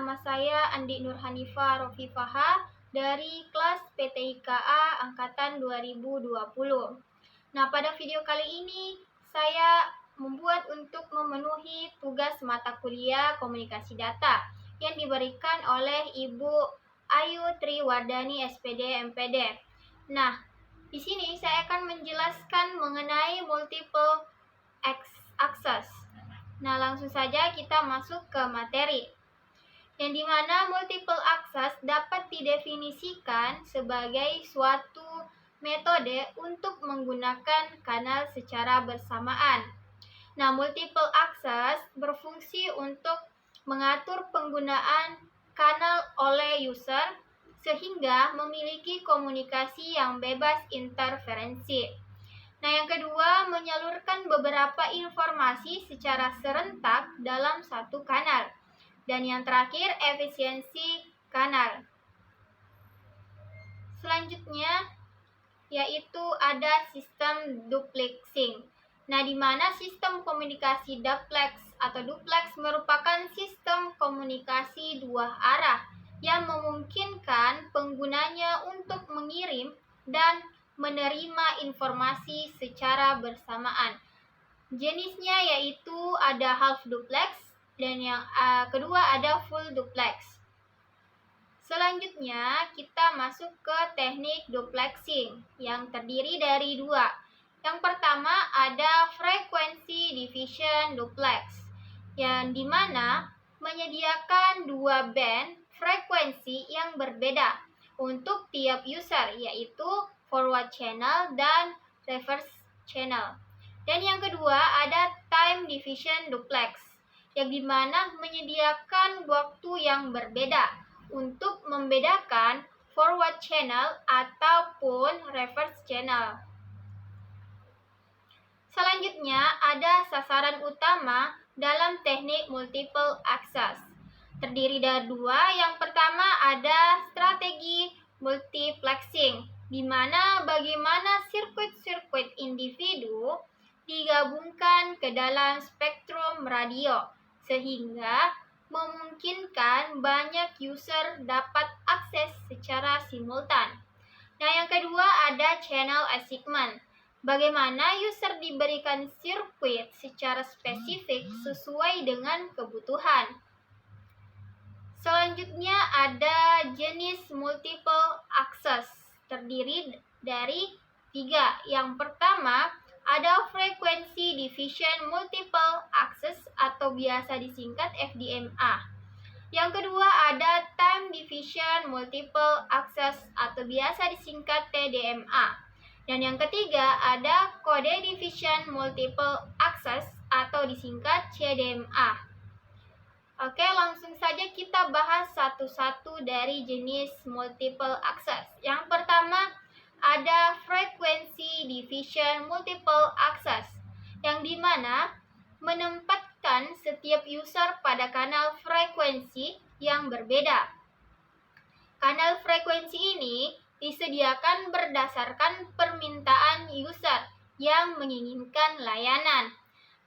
Nama saya Andi Nurhanifah Rofifaha dari kelas PTIKA Angkatan 2020. Nah, pada video kali ini saya membuat untuk memenuhi tugas mata kuliah komunikasi data yang diberikan oleh Ibu Ayu Triwardani SPD MPD. Nah, di sini saya akan menjelaskan mengenai multiple access. Nah, langsung saja kita masuk ke materi. Yang dimana multiple access dapat didefinisikan sebagai suatu metode untuk menggunakan kanal secara bersamaan. Nah, multiple access berfungsi untuk mengatur penggunaan kanal oleh user sehingga memiliki komunikasi yang bebas interferensi. Nah, yang kedua, menyalurkan beberapa informasi secara serentak dalam satu kanal. Dan yang terakhir, efisiensi kanal. Selanjutnya, yaitu ada sistem duplexing. Nah, di mana sistem komunikasi duplex atau duplex merupakan sistem komunikasi dua arah yang memungkinkan penggunanya untuk mengirim dan menerima informasi secara bersamaan. Jenisnya yaitu ada half duplex dan yang kedua ada full duplex. Selanjutnya kita masuk ke teknik duplexing yang terdiri dari dua. Yang pertama ada frequency division duplex yang dimana menyediakan dua band frekuensi yang berbeda untuk tiap user, yaitu forward channel dan reverse channel. Dan yang kedua ada time division duplex yang dimana menyediakan waktu yang berbeda untuk membedakan forward channel ataupun reverse channel. Selanjutnya ada sasaran utama dalam teknik multiple access. Terdiri dari dua. Yang pertama ada strategi multiplexing, di mana bagaimana sirkuit-sirkuit individu digabungkan ke dalam spektrum radio sehingga memungkinkan banyak user dapat akses secara simultan. Nah, yang kedua ada channel assignment. Bagaimana user diberikan sirkuit secara spesifik sesuai dengan kebutuhan. Selanjutnya ada jenis multiple access, terdiri dari tiga. Yang pertama ada frequency division multiple access atau biasa disingkat FDMA. Yang kedua ada time division multiple access atau biasa disingkat TDMA. Dan yang ketiga ada code division multiple access atau disingkat CDMA. Oke, langsung saja kita bahas satu-satu dari jenis multiple access. Yang pertama ada frequency division multiple access, yang dimana menempatkan setiap user pada kanal frekuensi yang berbeda. Kanal frekuensi ini disediakan berdasarkan permintaan user yang menginginkan layanan.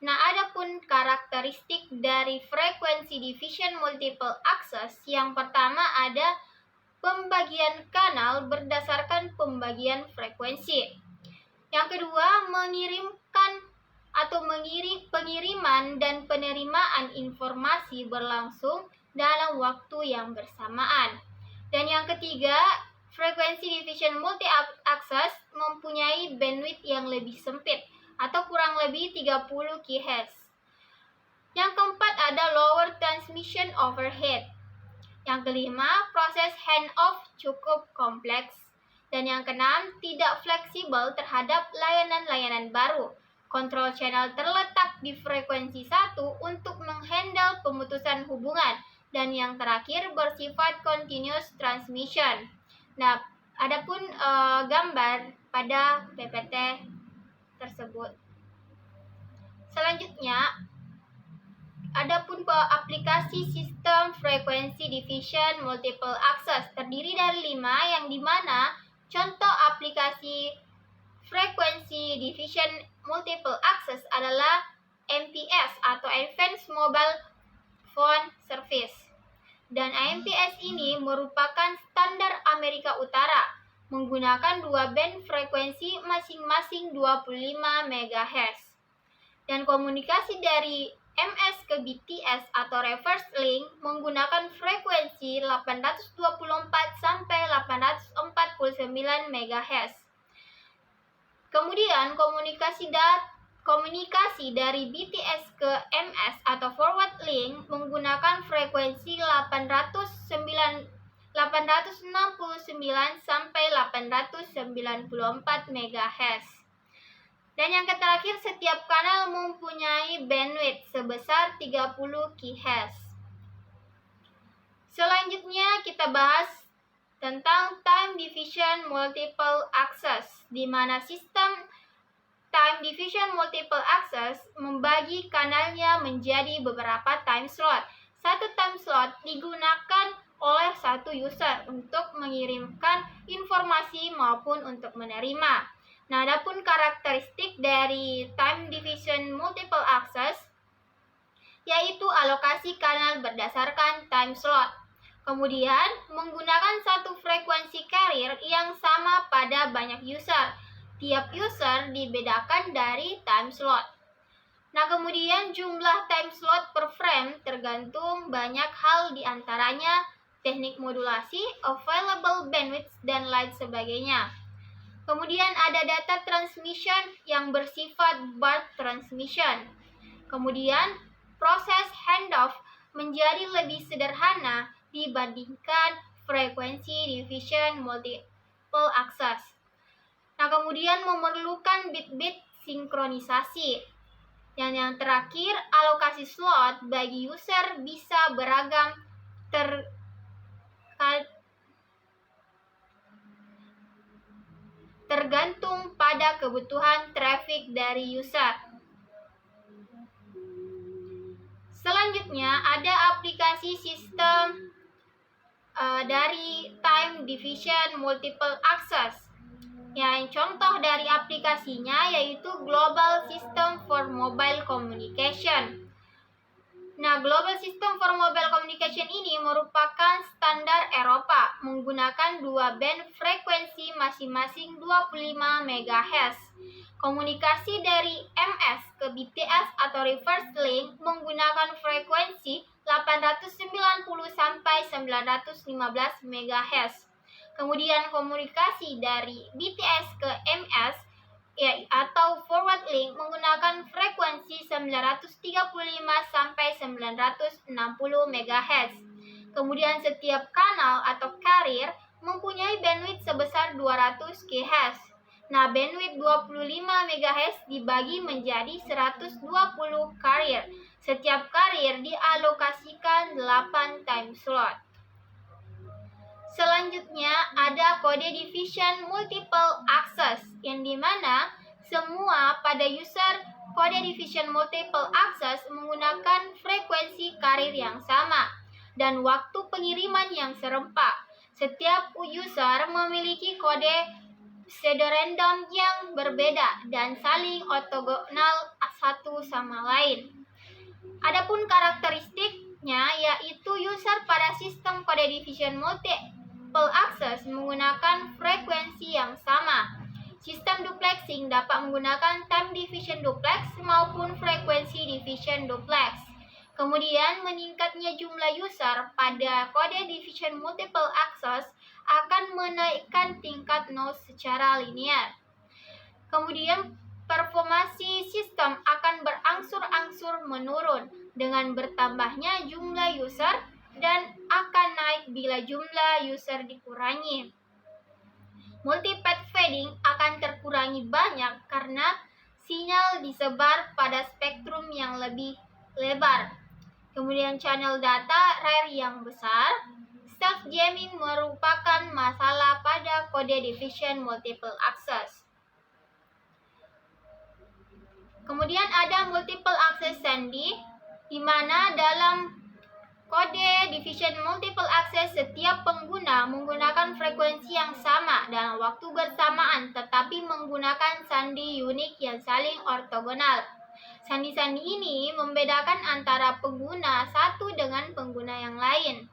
Nah, adapun karakteristik dari frekuensi division multiple access, yang pertama ada pembagian kanal berdasarkan pembagian frekuensi. Yang kedua, pengiriman dan penerimaan informasi berlangsung dalam waktu yang bersamaan. Dan yang ketiga, frekuensi division multi access mempunyai bandwidth yang lebih sempit atau kurang lebih 30 kHz. Yang keempat ada lower transmission overhead. Yang kelima, proses handoff cukup kompleks. Dan yang keenam, tidak fleksibel terhadap layanan-layanan baru. Kontrol channel terletak di frekuensi 1 untuk menghandle pemutusan hubungan. Dan yang terakhir, bersifat continuous transmission. Nah, adapun gambar pada PPT tersebut. Selanjutnya, adapun aplikasi sistem frekuensi division multiple access terdiri dari 5, yang dimana contoh aplikasi frekuensi division multiple access adalah MPS atau Advanced Mobile Phone Service. dan AMPS ini merupakan standar Amerika Utara, menggunakan dua band frekuensi masing-masing 25 MHz. Dan komunikasi dari MS ke BTS atau reverse link menggunakan frekuensi 824 sampai 849 MHz. Kemudian komunikasi dari BTS ke MS atau forward link menggunakan frekuensi 869 sampai 894 MHz. Dan yang terakhir, setiap kanal mempunyai bandwidth sebesar 30 kHz. Selanjutnya kita bahas tentang time division multiple access, di mana sistem time division multiple access membagi kanalnya menjadi beberapa time slot. Satu time slot digunakan oleh satu user untuk mengirimkan informasi maupun untuk menerima. Nah, adapun karakteristik dari time division multiple access yaitu alokasi kanal berdasarkan time slot. Kemudian, menggunakan satu frekuensi carrier yang sama pada banyak user. Tiap user dibedakan dari time slot. Nah, kemudian jumlah time slot per frame tergantung banyak hal, diantaranya teknik modulasi, available bandwidth, dan lain sebagainya. Kemudian ada data transmission yang bersifat bulk transmission. Kemudian proses handoff menjadi lebih sederhana dibandingkan frekuensi division multiple access. Nah, kemudian memerlukan bit-bit sinkronisasi. Dan yang terakhir, alokasi slot bagi user bisa beragam tergantung pada kebutuhan traffic dari user. Selanjutnya ada aplikasi sistem dari time division multiple access. Yang contoh dari aplikasinya yaitu Global System for Mobile Communication. Nah, Global System for Mobile Communication ini merupakan standar Eropa menggunakan dua band frekuensi masing-masing 25 MHz. Komunikasi dari MS ke BTS atau reverse link menggunakan frekuensi 890 sampai 915 MHz. Kemudian komunikasi dari BTS ke MS atau forward link menggunakan frekuensi 935 sampai 960 MHz. Kemudian setiap kanal atau carrier mempunyai bandwidth sebesar 200 kHz. Nah, bandwidth 25 MHz dibagi menjadi 120 carrier. Setiap carrier dialokasikan 8 time slot. Selanjutnya ada kode division multiple access, yang dimana semua pada user kode division multiple access menggunakan frekuensi carrier yang sama dan waktu pengiriman yang serempak. Setiap user memiliki kode pseudo-random yang berbeda dan saling ortogonal satu sama lain. Adapun karakteristiknya yaitu user pada sistem kode division multiple access menggunakan frekuensi yang sama. Sistem duplexing dapat menggunakan time division duplex maupun frekuensi division duplex. Kemudian meningkatnya jumlah user pada kode division multiple access akan menaikkan tingkat noise secara linear. Kemudian performasi sistem akan berangsur-angsur menurun dengan bertambahnya jumlah user dan akan naik bila jumlah user dikurangi. Multipath fading akan terkurangi banyak karena sinyal disebar pada spektrum yang lebih lebar. Kemudian channel data rare yang besar. Self-jamming merupakan masalah pada kode division multiple access. Kemudian ada multiple access SANDI, di mana dalam kode division multiple access setiap pengguna menggunakan frekuensi yang sama dalam waktu bersamaan tetapi menggunakan sandi unik yang saling ortogonal. Sandi-sandi ini membedakan antara pengguna satu dengan pengguna yang lain.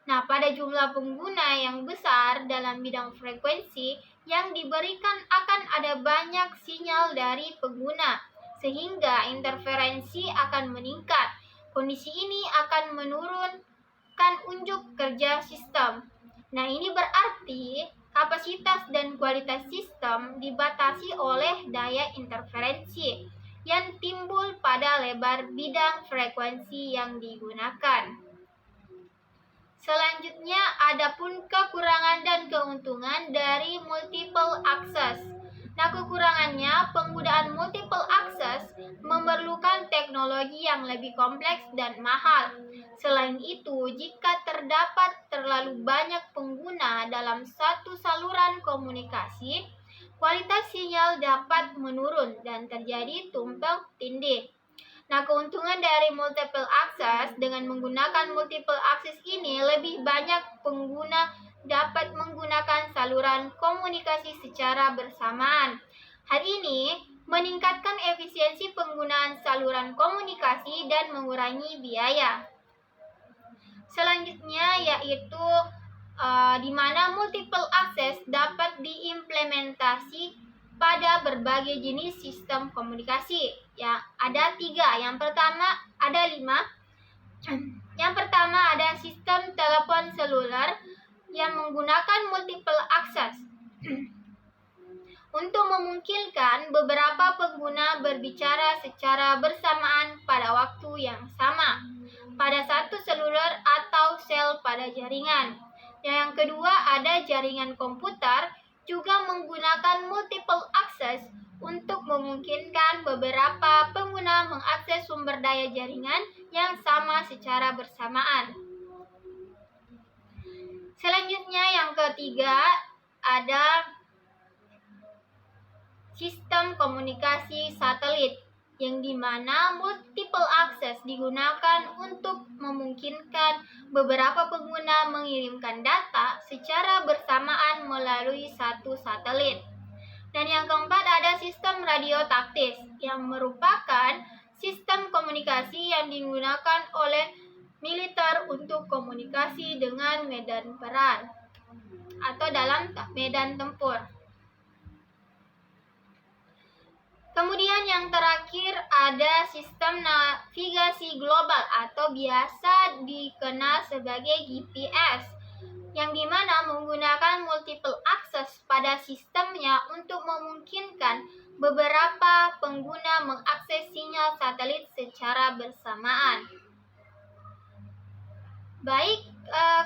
Nah, pada jumlah pengguna yang besar dalam bidang frekuensi yang diberikan akan ada banyak sinyal dari pengguna, sehingga interferensi akan meningkat. Kondisi ini akan menurunkan unjuk kerja sistem. Nah, ini berarti kapasitas dan kualitas sistem dibatasi oleh daya interferensi yang timbul pada lebar bidang frekuensi yang digunakan. Selanjutnya, adapun kekurangan dan keuntungan dari multiple access. Nah, kekurangannya, penggunaan multiple access memerlukan teknologi yang lebih kompleks dan mahal. Selain itu, jika terdapat terlalu banyak pengguna dalam satu saluran komunikasi, kualitas sinyal dapat menurun dan terjadi tumpang tindih. Nah, keuntungan dari multiple access dengan menggunakan multiple access ini lebih banyak pengguna dapat menggunakan saluran komunikasi secara bersamaan. Hal ini meningkatkan efisiensi penggunaan saluran komunikasi dan mengurangi biaya. Selanjutnya yaitu di mana multiple access dapat diimplementasi pada berbagai jenis sistem komunikasi. Ya, ada 3. Yang pertama ada 5. Yang pertama ada sistem telepon seluler yang menggunakan multiple access untuk memungkinkan beberapa pengguna berbicara secara bersamaan pada waktu yang sama pada satu seluler atau sel pada jaringan. Yang kedua ada jaringan komputer juga menggunakan multiple access untuk memungkinkan beberapa pengguna mengakses sumber daya jaringan yang sama secara bersamaan. Selanjutnya yang ketiga ada sistem komunikasi satelit yang dimana multiple access digunakan untuk memungkinkan beberapa pengguna mengirimkan data secara bersamaan melalui satu satelit. Dan yang keempat ada sistem radio taktis yang merupakan sistem komunikasi yang digunakan oleh militer untuk komunikasi dengan medan perang atau dalam medan tempur. Kemudian yang terakhir ada sistem navigasi global atau biasa dikenal sebagai GPS yang dimana menggunakan multiple access pada sistemnya untuk memungkinkan beberapa pengguna mengakses sinyal satelit secara bersamaan. Baik,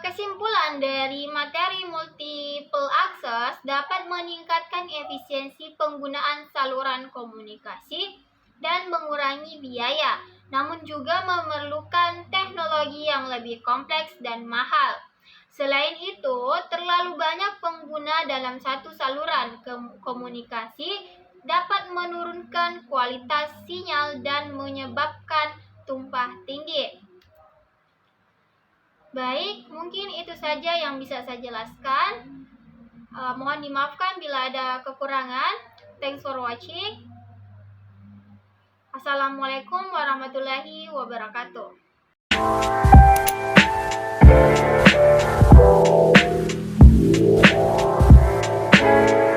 kesimpulan dari materi multiple access dapat meningkatkan efisiensi penggunaan saluran komunikasi dan mengurangi biaya, namun juga memerlukan teknologi yang lebih kompleks dan mahal. Selain itu, terlalu banyak pengguna dalam satu saluran komunikasi dapat menurunkan kualitas sinyal dan menyebabkan tumpang tindih. Baik, mungkin itu saja yang bisa saya jelaskan. Mohon dimaafkan bila ada kekurangan. Thanks for watching. Assalamualaikum warahmatullahi wabarakatuh.